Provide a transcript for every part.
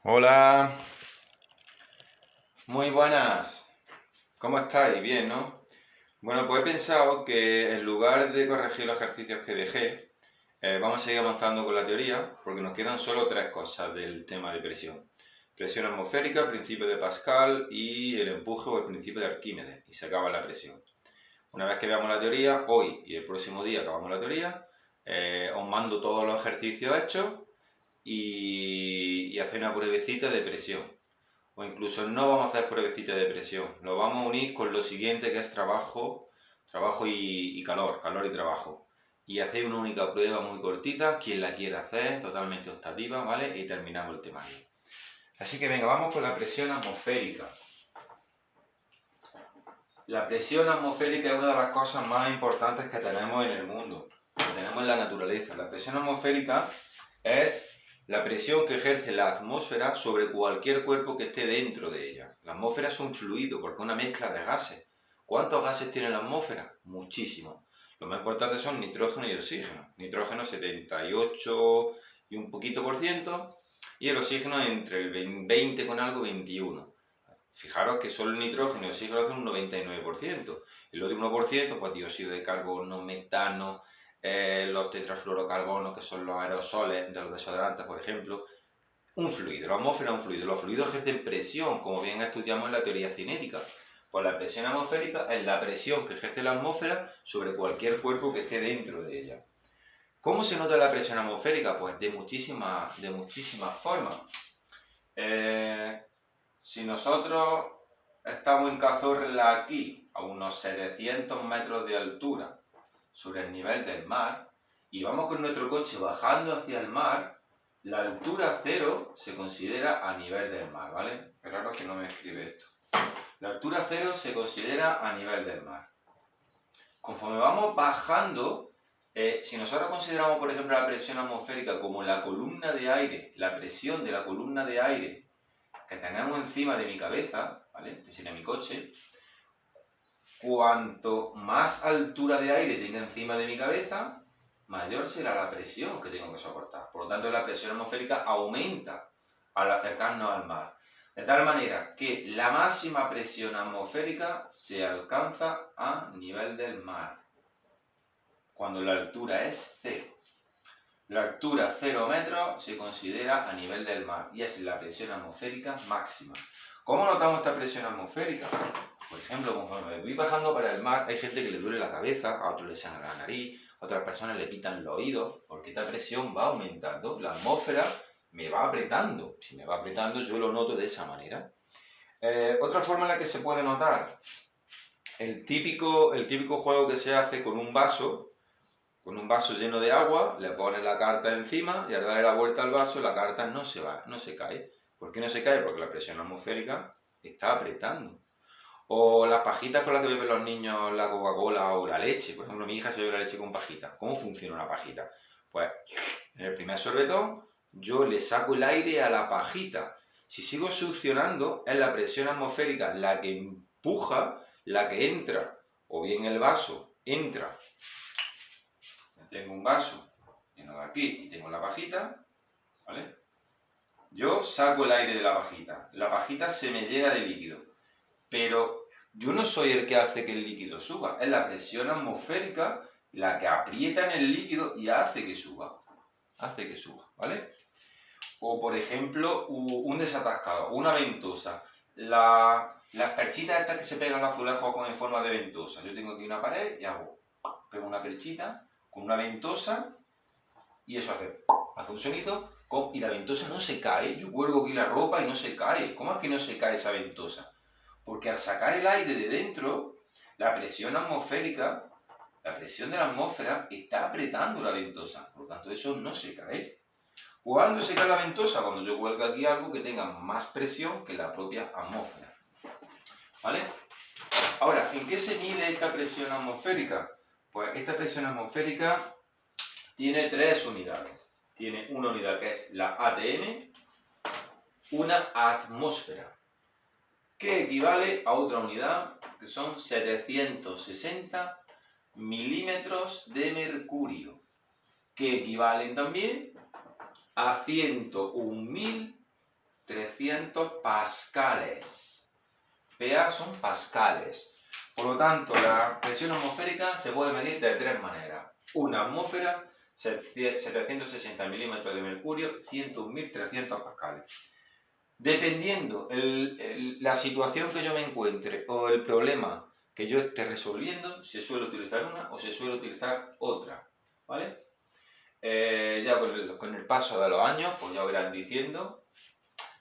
Hola, muy buenas. ¿Cómo estáis? Bien, ¿no? Bueno, pues he pensado que en lugar de corregir los ejercicios que dejé, vamos a seguir avanzando con la teoría, porque nos quedan solo tres cosas del tema de presión. Presión atmosférica, principio de Pascal y el empuje o el principio de Arquímedes, y se acaba la presión. Una vez que veamos la teoría, hoy y el próximo día acabamos la teoría, os mando todos los ejercicios hechos y hacer una pruebecita de presión. O incluso no vamos a hacer pruebecita de presión, lo vamos a unir con lo siguiente que es trabajo y calor, calor y trabajo. Y hacéis una única prueba muy cortita, quien la quiera hacer, totalmente optativa, ¿vale? Y terminamos el temario. Así que venga, vamos con la presión atmosférica. La presión atmosférica es una de las cosas más importantes que tenemos en el mundo, que tenemos en la naturaleza. La presión atmosférica es la presión que ejerce la atmósfera sobre cualquier cuerpo que esté dentro de ella. La atmósfera es un fluido porque es una mezcla de gases. ¿Cuántos gases tiene la atmósfera? Muchísimos. Los más importantes son nitrógeno y oxígeno. Nitrógeno 78 y un poquito por ciento y el oxígeno entre el 20 con algo 21. Fijaros que solo el nitrógeno y el oxígeno hacen un 99%. El otro 1%, pues dióxido de carbono, metano, los tetrafluorocarbonos, que son los aerosoles de los desodorantes, por ejemplo. Un fluido, la atmósfera es un fluido. Los fluidos ejercen presión, como bien estudiamos en la teoría cinética. Pues la presión atmosférica es la presión que ejerce la atmósfera sobre cualquier cuerpo que esté dentro de ella. ¿Cómo se nota la presión atmosférica? Pues de muchísimas formas. Si nosotros estamos en Cazorla aquí, a unos 700 metros de altura sobre el nivel del mar, y vamos con nuestro coche bajando hacia el mar, la altura cero se considera a nivel del mar, ¿vale? Es raro que no me escribe esto. La altura cero se considera a nivel del mar. Conforme vamos bajando, si nosotros consideramos, por ejemplo, la presión atmosférica como la columna de aire, la presión de la columna de aire que tenemos encima de mi cabeza, ¿vale? Este sería mi coche. Cuanto más altura de aire tenga encima de mi cabeza, mayor será la presión que tengo que soportar. Por lo tanto, la presión atmosférica aumenta al acercarnos al mar. De tal manera que la máxima presión atmosférica se alcanza a nivel del mar, cuando la altura es 0. La altura 0 metros se considera a nivel del mar y es la presión atmosférica máxima. ¿Cómo notamos esta presión atmosférica? Por ejemplo, conforme voy bajando para el mar, hay gente que le duele la cabeza, a otros le sangra la nariz, a otras personas le pitan los oídos, porque esta presión va aumentando, la atmósfera me va apretando. Si me va apretando, yo lo noto de esa manera. Otra forma en la que se puede notar, el típico juego que se hace con un vaso lleno de agua, le pones la carta encima y al darle la vuelta al vaso la carta no se cae. ¿Por qué no se cae? Porque la presión atmosférica está apretando. O las pajitas con las que beben los niños la Coca-Cola o la leche. Por ejemplo, mi hija se bebe la leche con pajita. ¿Cómo funciona una pajita? Pues en el primer sorbetón yo le saco el aire a la pajita. Si sigo succionando, es la presión atmosférica la que empuja, la que entra, o bien el vaso entra. Tengo un vaso lleno de aquí y tengo la pajita, ¿vale? Yo saco el aire de la pajita se me llena de líquido, pero yo no soy el que hace que el líquido suba, es la presión atmosférica la que aprieta en el líquido y hace que suba, ¿vale? O por ejemplo, un desatascado, una ventosa, las perchitas estas que se pegan al azulejo con en forma de ventosa. Yo tengo aquí una pared y pego una perchita con una ventosa y eso hace un sonido y la ventosa no se cae. Yo cuelgo aquí la ropa y no se cae. ¿Cómo es que no se cae esa ventosa? Porque al sacar el aire de dentro, la presión atmosférica, la presión de la atmósfera está apretando la ventosa. Por lo tanto, eso no se cae. ¿Cuándo se cae la ventosa? Cuando yo cuelgo aquí algo que tenga más presión que la propia atmósfera. ¿Vale? Ahora, ¿en qué se mide esta presión atmosférica? Pues esta presión atmosférica tiene 3 unidades. Tiene una unidad que es la ATM, una atmósfera, que equivale a otra unidad que son 760 milímetros de mercurio, que equivalen también a 101.000 1300 pascales. PA son pascales. Por lo tanto, la presión atmosférica se puede medir de tres maneras. Una atmósfera, 760 milímetros de mercurio, 101.300 pascales. Dependiendo la situación que yo me encuentre o el problema que yo esté resolviendo, se suele utilizar una o se suele utilizar otra, ¿vale? Ya con el paso de los años, pues ya irán diciendo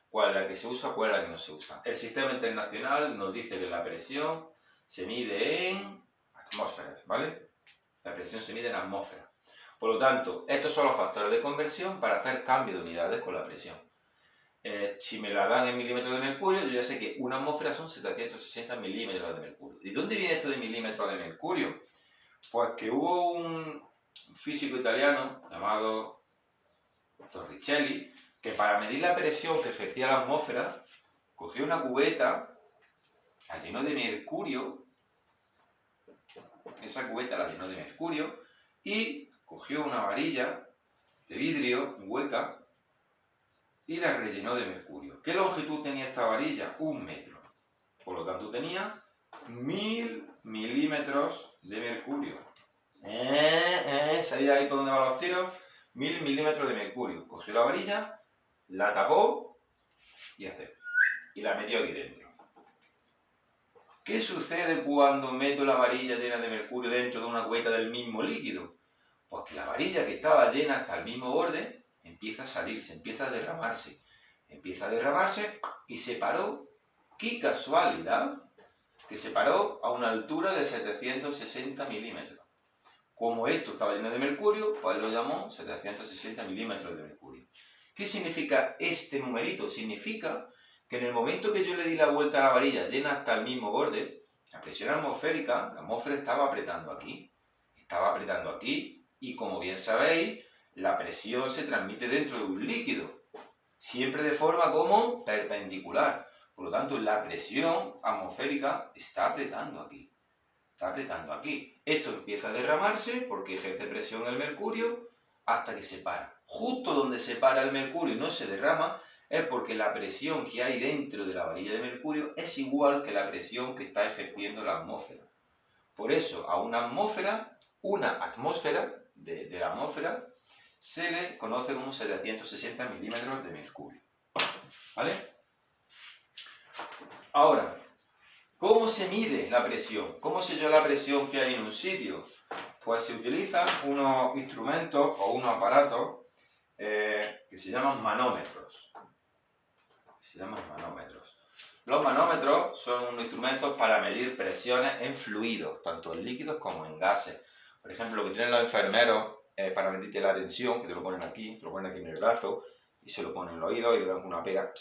cuál es la que se usa, cuál es la que no se usa. El sistema internacional nos dice que la presión se mide en atmósferas, ¿vale? La presión se mide en atmósferas. Por lo tanto, estos son los factores de conversión para hacer cambio de unidades con la presión. Si me la dan en milímetros de mercurio, yo ya sé que una atmósfera son 760 milímetros de mercurio. ¿Y dónde viene esto de milímetros de mercurio? Pues que hubo un físico italiano llamado Torricelli que para medir la presión que ejercía la atmósfera cogió una cubeta, la llenó de mercurio, esa cubeta la llenó de mercurio y cogió una varilla de vidrio hueca y la rellenó de mercurio. ¿Qué longitud tenía esta varilla? 1 metro. Por lo tanto tenía 1000 milímetros de mercurio. ¿Sabía ahí por dónde van los tiros? 1000 milímetros de mercurio. Cogió la varilla, la tapó y la metió aquí dentro. ¿Qué sucede cuando meto la varilla llena de mercurio dentro de una cubeta del mismo líquido? Pues que la varilla que estaba llena hasta el mismo borde empieza a salirse, empieza a derramarse y se paró. ¡Qué casualidad! Que se paró a una altura de 760 milímetros. Como esto estaba lleno de mercurio, pues lo llamó 760 milímetros de mercurio. ¿Qué significa este numerito? Significa que en el momento que yo le di la vuelta a la varilla llena hasta el mismo borde, la presión atmosférica, la atmósfera estaba apretando aquí, y como bien sabéis, la presión se transmite dentro de un líquido, siempre de forma como perpendicular. Por lo tanto, la presión atmosférica está apretando aquí. Esto empieza a derramarse porque ejerce presión el mercurio hasta que se para. Justo donde se para el mercurio y no se derrama es porque la presión que hay dentro de la varilla de mercurio es igual que la presión que está ejerciendo la atmósfera. Por eso, a una atmósfera de la atmósfera, se le conoce como 760 milímetros de mercurio. ¿Vale? Ahora, ¿cómo se mide la presión? ¿Cómo sé yo la presión que hay en un sitio? Pues se utilizan unos instrumentos o unos aparatos que se llaman manómetros. Los manómetros son unos instrumentos para medir presiones en fluidos, tanto en líquidos como en gases. Por ejemplo, lo que tienen los enfermeros es para medirte la tensión, que te lo ponen aquí en el brazo, y se lo ponen en el oído y le dan con una pera,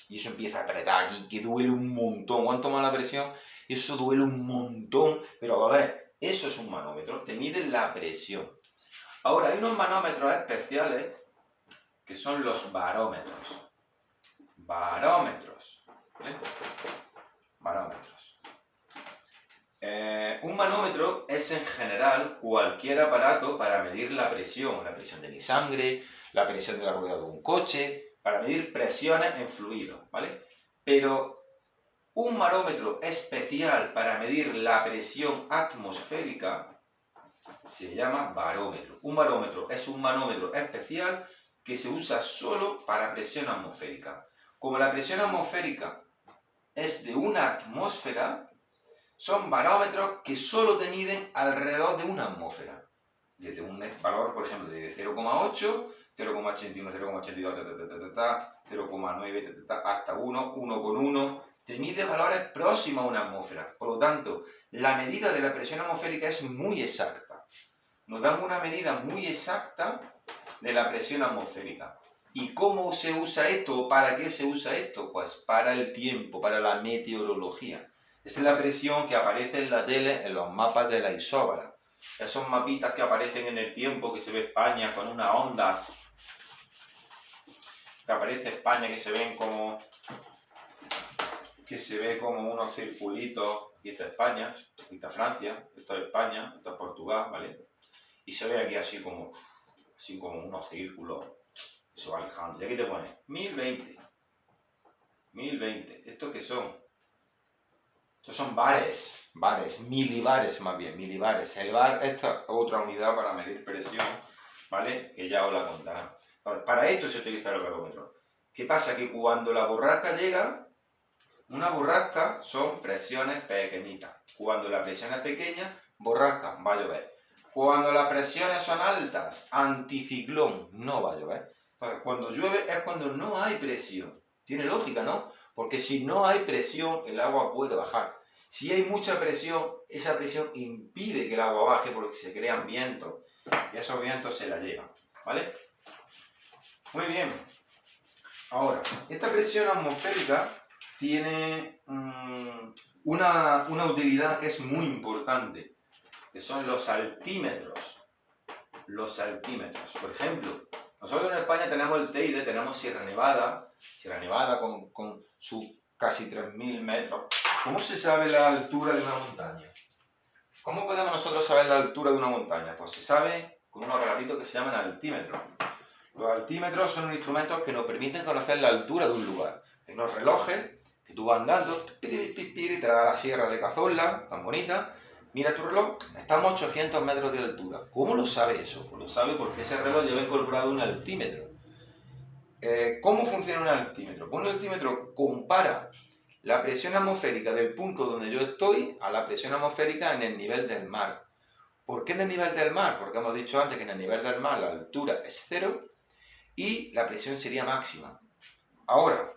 y eso empieza a apretar aquí, que duele un montón. ¿Cuánto más la presión? Eso duele un montón, pero a ver, eso es un manómetro, te miden la presión. Ahora, hay unos manómetros especiales que son los barómetros. Un manómetro es en general cualquier aparato para medir la presión de mi sangre, la presión de la rueda de un coche, para medir presiones en fluidos, ¿vale? Pero un barómetro especial para medir la presión atmosférica se llama barómetro. Un barómetro es un manómetro especial que se usa solo para presión atmosférica. Como la presión atmosférica es de una atmósfera, son barómetros que solo te miden alrededor de una atmósfera. Desde un valor, por ejemplo, de 0,8, 0,81, 0,82, 0,9, hasta 1, 1,1, te mide valores próximos a una atmósfera. Por lo tanto, la medida de la presión atmosférica es muy exacta. Nos dan una medida muy exacta de la presión atmosférica. ¿Y cómo se usa esto? ¿O para qué se usa esto? Pues para el tiempo, para la meteorología. Esa es la presión que aparece en la tele, en los mapas de la isóbara. Esos mapitas que aparecen en el tiempo, que se ve España con unas ondas, que aparece España, que se ven como... que se ve como unos circulitos. Aquí está España, aquí está Francia, esto es España, esto es Portugal, ¿vale? Y se ve aquí así como unos círculos. Eso va alejando. Y aquí te pone 1020. 1020. ¿Estos qué son? Estos son bares, milibares más bien, milibares. El bar, esta es otra unidad para medir presión, ¿vale? Que ya os la contarán. Para esto se utiliza el barómetro. ¿Qué pasa? Que cuando la borrasca llega, una borrasca son presiones pequeñitas. Cuando la presión es pequeña, borrasca, va a llover. Cuando las presiones son altas, anticiclón, no va a llover. Entonces, cuando llueve es cuando no hay presión. Tiene lógica, ¿no? Porque si no hay presión, el agua puede bajar. Si hay mucha presión, esa presión impide que el agua baje porque se crean vientos. Y esos vientos se la llevan, ¿vale? Muy bien. Ahora, esta presión atmosférica tiene una utilidad que es muy importante, que son los altímetros. Los altímetros. Por ejemplo, nosotros en España tenemos el Teide, tenemos Sierra Nevada con sus casi 3.000 metros. ¿Cómo se sabe la altura de una montaña? ¿Cómo podemos nosotros saber la altura de una montaña? Pues se sabe con unos aparatitos que se llaman altímetros. Los altímetros son instrumentos que nos permiten conocer la altura de un lugar. Hay unos relojes que tú vas andando, y te da la Sierra de Cazorla, tan bonita. Mira tu reloj, estamos a 800 metros de altura. ¿Cómo lo sabe eso? Pues lo sabe porque ese reloj lleva incorporado un altímetro. ¿Cómo funciona un altímetro? Pues un altímetro compara la presión atmosférica del punto donde yo estoy a la presión atmosférica en el nivel del mar. ¿Por qué en el nivel del mar? Porque hemos dicho antes que en el nivel del mar la altura es 0 y la presión sería máxima. Ahora,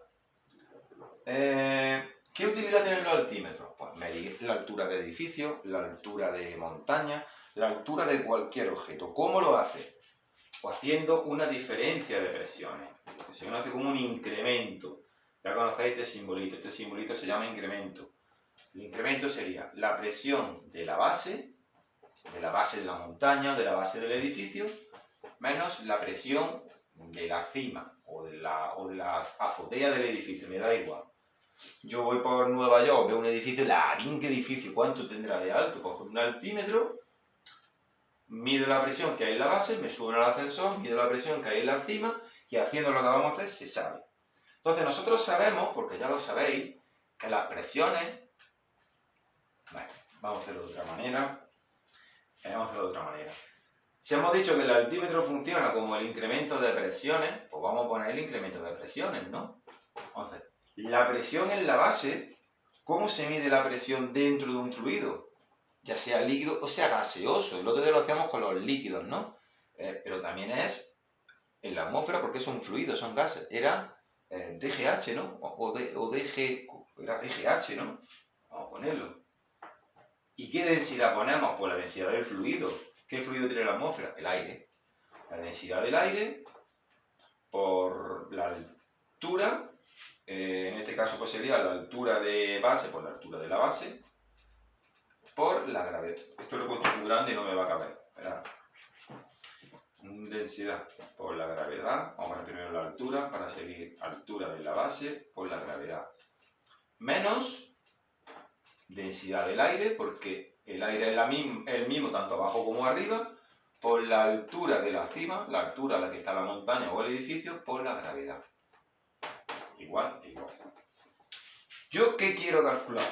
¿qué utilidad tienen los altímetros? Pues medir la altura de edificios, la altura de montaña, la altura de cualquier objeto. ¿Cómo lo hace? Pues haciendo una diferencia de presiones. Se conoce como un incremento. Ya conocéis este simbolito se llama incremento. El incremento sería la presión de la base de la montaña o de la base del edificio, menos la presión de la cima o de la azotea del edificio, me da igual. Yo voy por Nueva York, veo un edificio, ¿qué edificio? ¿Cuánto tendrá de alto? Pues con un altímetro mido la presión que hay en la base, me subo al ascensor, mido la presión que hay en la cima y haciendo lo que vamos a hacer se sabe. Entonces nosotros sabemos, porque ya lo sabéis, que las presiones... Bueno, vamos a hacerlo de otra manera. Si hemos dicho que el altímetro funciona como el incremento de presiones, pues vamos a poner el incremento de presiones, ¿no? Entonces, la presión en la base, ¿cómo se mide la presión dentro de un fluido? Ya sea líquido o sea gaseoso. El otro día lo hacíamos con los líquidos, ¿no? Pero también es en la atmósfera porque son fluidos, son gases. Era DGH, ¿no? Era DGH, ¿no? Vamos a ponerlo. ¿Y qué densidad ponemos? Pues la densidad del fluido. ¿Qué fluido tiene la atmósfera? El aire. La densidad del aire por la altura, en este caso pues sería la altura de base por la altura de la base, por la gravedad. Esto lo he puesto muy grande y no me va a caber. Esperad. Densidad por la gravedad. Vamos a poner primero la altura para seguir altura de la base por la gravedad. Menos densidad del aire, porque el aire es el mismo tanto abajo como arriba, por la altura de la cima, la altura a la que está la montaña o el edificio, por la gravedad. Igual. ¿Yo qué quiero calcular?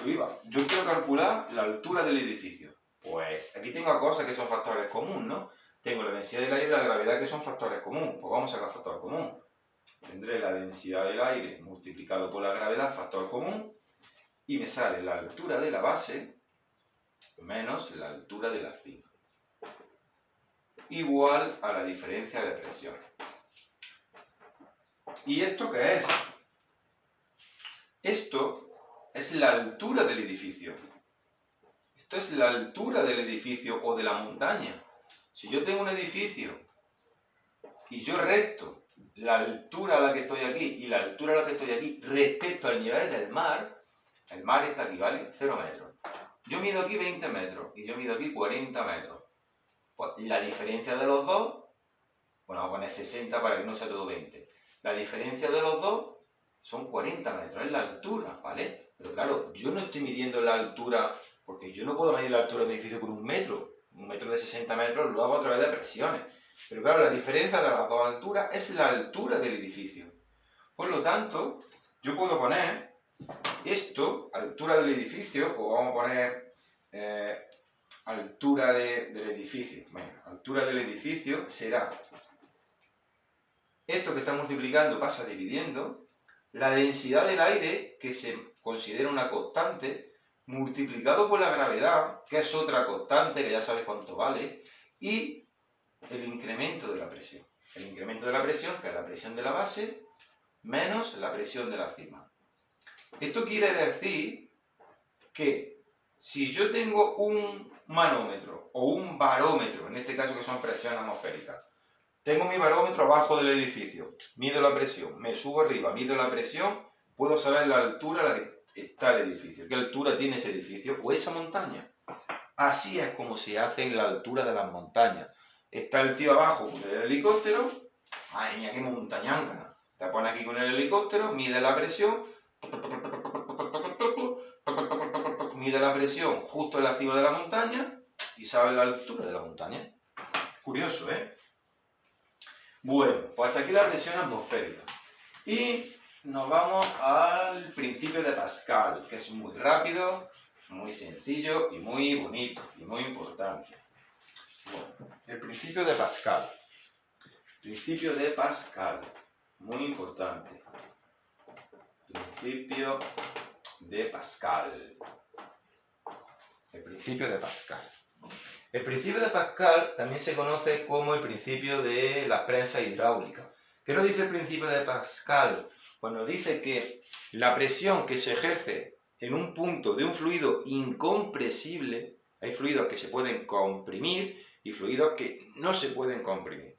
Yo quiero calcular la altura del edificio. Pues aquí tengo cosas que son factores comunes, ¿no? Tengo la densidad del aire y la gravedad que son factores comunes. Pues vamos a sacar factor común. Tendré la densidad del aire multiplicado por la gravedad, factor común, y me sale la altura de la base menos la altura de la cima, igual a la diferencia de presión. ¿Y esto qué es? Esto es la altura del edificio. Esto es la altura del edificio o de la montaña. Si yo tengo un edificio y yo resto la altura a la que estoy aquí y la altura a la que estoy aquí respecto al nivel del mar, el mar está aquí, ¿vale? 0 metros. Yo mido aquí 20 metros y yo mido aquí 40 metros. Pues la diferencia de los dos, bueno, vamos a poner 60 para que no sea todo 20. La diferencia de los dos son 40 metros, es la altura, ¿vale? Pero claro, yo no estoy midiendo la altura, porque yo no puedo medir la altura de un edificio con un metro. Un metro de 60 metros lo hago a través de presiones. Pero claro, la diferencia de las dos alturas es la altura del edificio. Por lo tanto, yo puedo poner esto, altura del edificio, o vamos a poner altura del edificio. Venga, altura del edificio será esto que está multiplicando pasa dividiendo la densidad del aire, que se considera una constante, multiplicado por la gravedad, que es otra constante, que ya sabes cuánto vale, y el incremento de la presión. El incremento de la presión, que es la presión de la base, menos la presión de la cima. Esto quiere decir que si yo tengo un manómetro o un barómetro, en este caso que son presiones atmosféricas, tengo mi barómetro abajo del edificio, mido la presión, me subo arriba, mido la presión, puedo saber la altura a la que está el edificio, qué altura tiene ese edificio o esa montaña. Así es como se hace en la altura de las montañas. Está el tío abajo con el helicóptero, ¡ay mía, qué montañanca! Te pone aquí con el helicóptero, mide la presión, mide la presión justo en la cima de la montaña y sabe la altura de la montaña. Curioso, ¿eh? Bueno, pues hasta aquí la presión atmosférica. Y nos vamos al principio de Pascal, que es muy rápido, muy sencillo y muy bonito y muy importante. Bueno, el principio de Pascal. Principio de Pascal, muy importante. Principio de Pascal. El principio de Pascal. El principio de Pascal también se conoce como el principio de la prensa hidráulica. ¿Qué nos dice el principio de Pascal? Pues nos dice que la presión que se ejerce en un punto de un fluido incompresible, hay fluidos que se pueden comprimir y fluidos que no se pueden comprimir.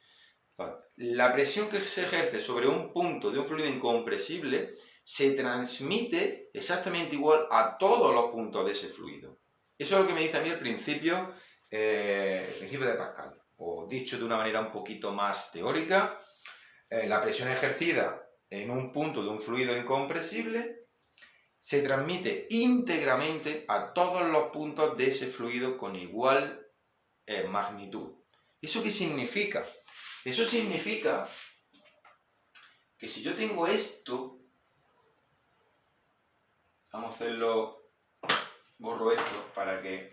La presión que se ejerce sobre un punto de un fluido incompresible se transmite exactamente igual a todos los puntos de ese fluido. Eso es lo que me dice a mí el principio de Pascal. O dicho de una manera un poquito más teórica, la presión ejercida en un punto de un fluido incompresible se transmite íntegramente a todos los puntos de ese fluido con igual magnitud. ¿Eso qué significa? Eso significa que si yo tengo esto, vamos a hacerlo, borro esto para que...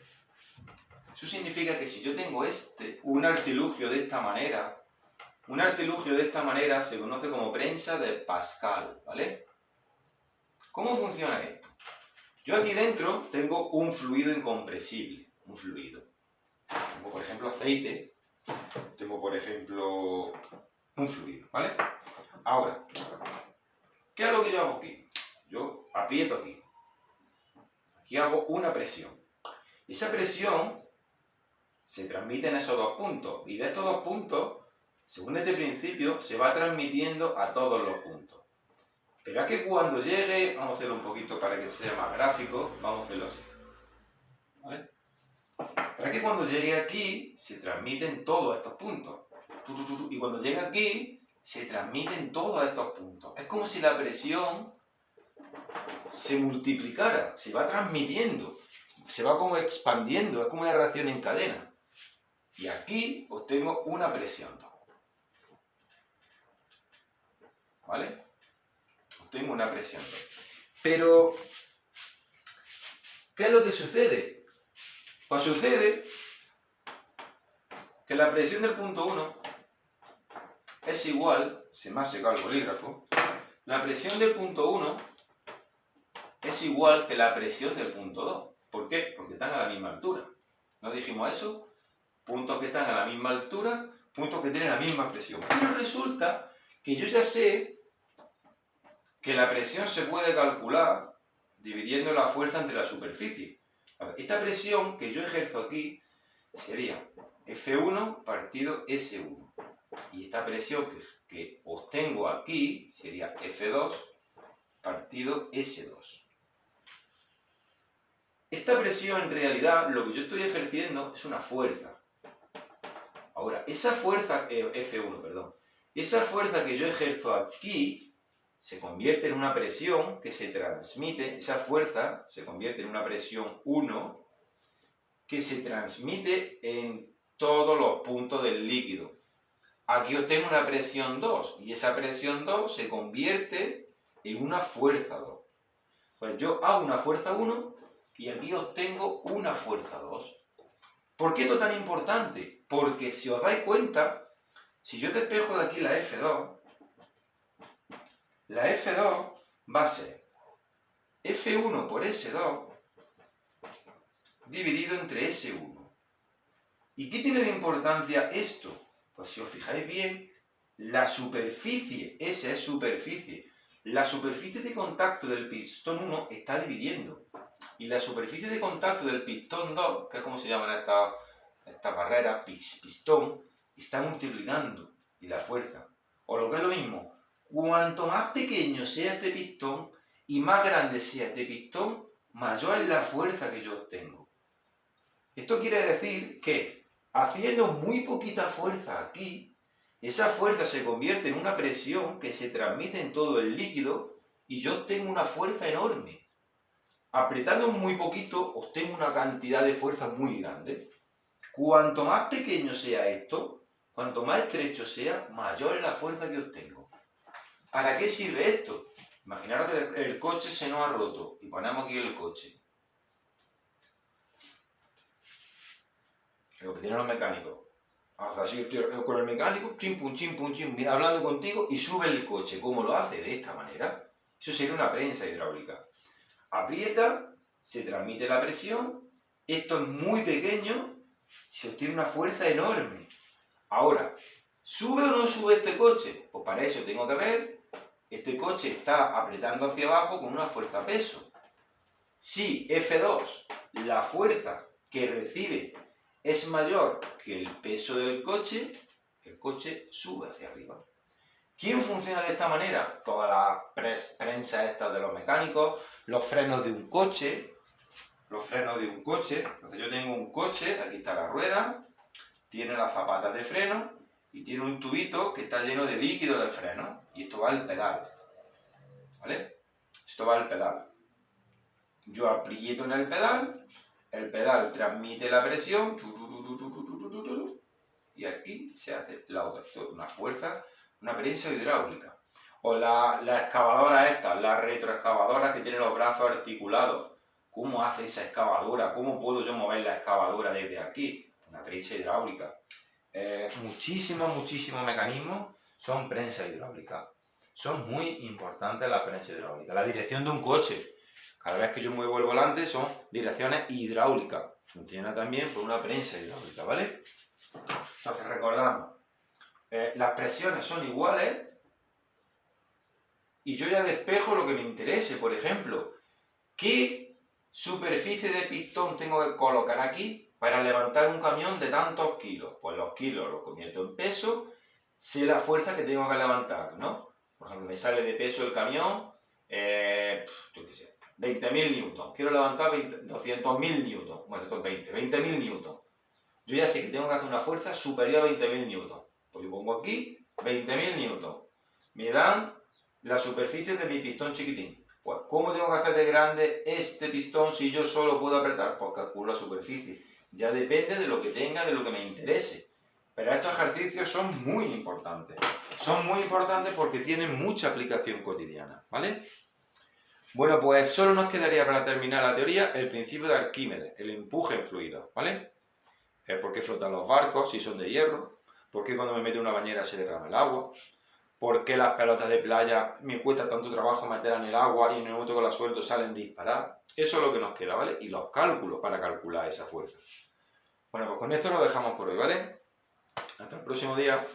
Eso significa que si yo tengo un artilugio de esta manera, un artilugio de esta manera se conoce como prensa de Pascal, ¿vale? ¿Cómo funciona esto? Yo aquí dentro tengo un fluido incompresible, un fluido. Tengo, por ejemplo, aceite, tengo, por ejemplo, un fluido, ¿vale? Ahora, ¿qué es lo que yo hago aquí? Yo aprieto aquí. Aquí hago una presión. Esa presión se transmite en esos dos puntos. Y de estos dos puntos, según este principio, se va transmitiendo a todos los puntos. Pero es que cuando llegue, vamos a hacerlo un poquito para que sea más gráfico, vamos a hacerlo así. ¿Vale? Pero es que cuando llegue aquí, se transmiten todos estos puntos. Y cuando llegue aquí, se transmiten todos estos puntos. Es como si la presión se multiplicara, se va transmitiendo, se va como expandiendo, es como una reacción en cadena. Y aquí obtengo una presión. ¿Vale? Obtengo una presión. Pero, ¿qué es lo que sucede? Pues sucede que la presión del punto 1 es igual, se me ha secado el bolígrafo, la presión del punto 1 es igual que la presión del punto 2. ¿Por qué? Porque están a la misma altura. ¿No dijimos eso? Puntos que están a la misma altura, puntos que tienen la misma presión. Pero resulta que yo ya sé que la presión se puede calcular dividiendo la fuerza entre la superficie. Esta presión que yo ejerzo aquí sería F1 partido S1. Y esta presión que obtengo aquí sería F2 partido S2. Esta presión en realidad lo que yo estoy ejerciendo es una fuerza. Ahora, esa fuerza, F1, perdón, esa fuerza que yo ejerzo aquí se convierte en una presión que se transmite, esa fuerza se convierte en una presión 1 que se transmite en todos los puntos del líquido. Aquí obtengo una presión 2 y esa presión 2 se convierte en una fuerza 2. Pues yo hago una fuerza 1 y aquí obtengo una fuerza 2. ¿Por qué esto es tan importante? Porque si os dais cuenta, si yo despejo de aquí la F2 va a ser F1 por S2 dividido entre S1. ¿Y qué tiene de importancia esto? Pues si os fijáis bien, la superficie, esa es superficie, la superficie de contacto del pistón 1 está dividiendo. Y la superficie de contacto del pistón 2, que es como se llaman estas barreras, pistón, está multiplicando. Y la fuerza. O lo que es lo mismo, cuanto más pequeño sea este pistón y más grande sea este pistón, mayor es la fuerza que yo obtengo. Esto quiere decir que, haciendo muy poquita fuerza aquí, esa fuerza se convierte en una presión que se transmite en todo el líquido y yo obtengo una fuerza enorme. Apretando muy poquito, obtengo una cantidad de fuerza muy grande. Cuanto más pequeño sea esto, cuanto más estrecho sea, mayor es la fuerza que obtengo. ¿Para qué sirve esto? Imaginaros que el coche se nos ha roto y ponemos aquí el coche. Lo que tienen los mecánicos. Haz así con el mecánico, chim, pum, hablando contigo y sube el coche. ¿Cómo lo hace? De esta manera. Eso sería una prensa hidráulica. Aprieta, se transmite la presión, esto es muy pequeño, se obtiene una fuerza enorme. Ahora, ¿sube o no sube este coche? Pues para eso tengo que ver, este coche está apretando hacia abajo con una fuerza peso. Si F2, la fuerza que recibe, es mayor que el peso del coche, el coche sube hacia arriba. ¿Quién funciona de esta manera? Todas las prensas estas de los mecánicos, los frenos de un coche, Entonces yo tengo un coche, aquí está la rueda, tiene las zapatas de freno y tiene un tubito que está lleno de líquido de freno. Y esto va al pedal, ¿vale? Esto va al pedal. Yo aprieto en el pedal transmite la presión, y aquí se hace la otra, una fuerza, una prensa hidráulica. O la excavadora esta, la retroexcavadora que tiene los brazos articulados. ¿Cómo hace esa excavadora? ¿Cómo puedo yo mover la excavadora desde aquí? Una prensa hidráulica. Muchísimos mecanismos son prensa hidráulica. Son muy importantes las prensas hidráulicas. La dirección de un coche. Cada vez que yo muevo el volante son direcciones hidráulicas. Funciona también por una prensa hidráulica, ¿vale? Entonces recordamos, las presiones son iguales y yo ya despejo lo que me interese. Por ejemplo, ¿qué superficie de pistón tengo que colocar aquí para levantar un camión de tantos kilos? Pues los kilos los convierto en peso, sé la fuerza que tengo que levantar, ¿no? Por ejemplo, me sale de peso el camión, yo qué sé, 20.000 newtons. Quiero levantar 200.000 newtons. Bueno, esto es 20.000 newtons. Yo ya sé que tengo que hacer una fuerza superior a 20.000 newtons. Pues yo pongo aquí 20.000 newtons. Me dan la superficie de mi pistón chiquitín. Pues, ¿cómo tengo que hacer de grande este pistón si yo solo puedo apretar? Pues calculo la superficie. Ya depende de lo que tenga, de lo que me interese. Pero estos ejercicios son muy importantes. Son muy importantes porque tienen mucha aplicación cotidiana, ¿vale? Bueno, pues solo nos quedaría para terminar la teoría el principio de Arquímedes, el empuje en fluidos, ¿vale? ¿Por qué flotan los barcos si son de hierro? ¿Por qué cuando me meto en una bañera se derrama el agua? ¿Por qué las pelotas de playa me cuesta tanto trabajo meterlas en el agua y en el momento que las suelto salen disparadas? Eso es lo que nos queda, ¿vale? Y los cálculos para calcular esa fuerza. Bueno, pues con esto lo dejamos por hoy, ¿vale? Hasta el próximo día.